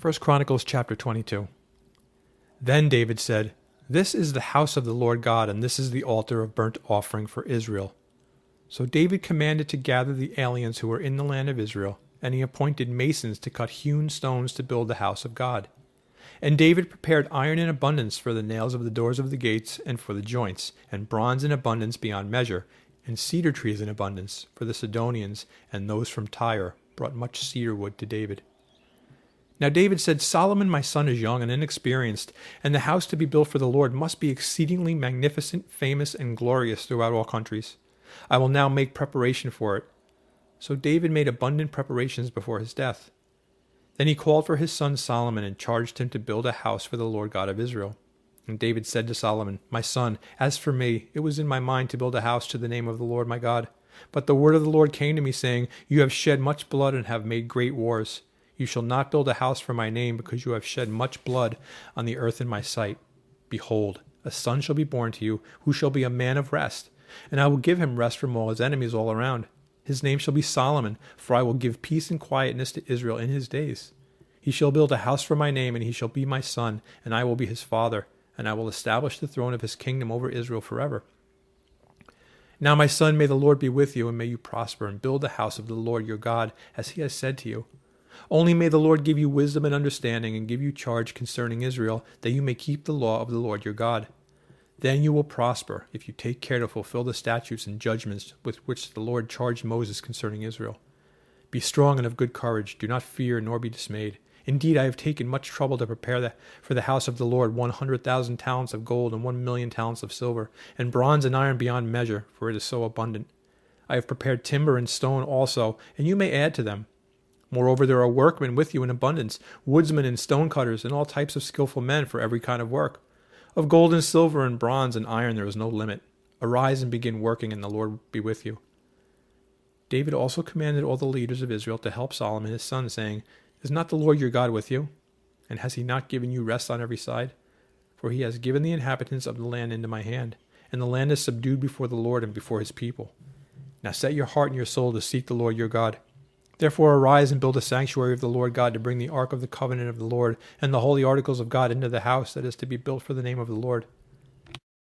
1 Chronicles chapter 22. Then David said, "This is the house of the Lord God, and this is the altar of burnt offering for Israel." So David commanded to gather the aliens who were in the land of Israel, and he appointed masons to cut hewn stones to build the house of God. And David prepared iron in abundance for the nails of the doors of the gates and for the joints, and bronze in abundance beyond measure, and cedar trees in abundance, for the Sidonians and those from Tyre brought much cedar wood to David. Now David said, "Solomon my son is young and inexperienced, and the house to be built for the Lord must be exceedingly magnificent, famous, and glorious throughout all countries. I will now make preparation for it." So David made abundant preparations before his death. Then he called for his son Solomon and charged him to build a house for the Lord God of Israel. And David said to Solomon, "My son, as for me, it was in my mind to build a house to the name of the Lord my God. But the word of the Lord came to me, saying, 'You have shed much blood and have made great wars. You shall not build a house for my name, because you have shed much blood on the earth in my sight. Behold, a son shall be born to you, who shall be a man of rest, and I will give him rest from all his enemies all around. His name shall be Solomon, for I will give peace and quietness to Israel in his days. He shall build a house for my name, and he shall be my son, and I will be his father, and I will establish the throne of his kingdom over Israel forever. Now, my son, may the Lord be with you, and may you prosper, and build the house of the Lord your God, as he has said to you. Only may the Lord give you wisdom and understanding, and give you charge concerning Israel, that you may keep the law of the Lord your God. Then you will prosper, if you take care to fulfill the statutes and judgments with which the Lord charged Moses concerning Israel. Be strong and of good courage. Do not fear, nor be dismayed. Indeed, I have taken much trouble to prepare for the house of the Lord 100,000 talents of gold and 1,000,000 talents of silver, and bronze and iron beyond measure, for it is so abundant. I have prepared timber and stone also, and you may add to them. Moreover, there are workmen with you in abundance, woodsmen and stone cutters, and all types of skillful men for every kind of work. Of gold and silver and bronze and iron there is no limit. Arise and begin working, and the Lord be with you." David also commanded all the leaders of Israel to help Solomon his son, saying, "Is not the Lord your God with you? And has he not given you rest on every side? For he has given the inhabitants of the land into my hand, and the land is subdued before the Lord and before his people. Now set your heart and your soul to seek the Lord your God. Therefore arise and build a sanctuary of the Lord God to bring the ark of the covenant of the Lord and the holy articles of God into the house that is to be built for the name of the Lord.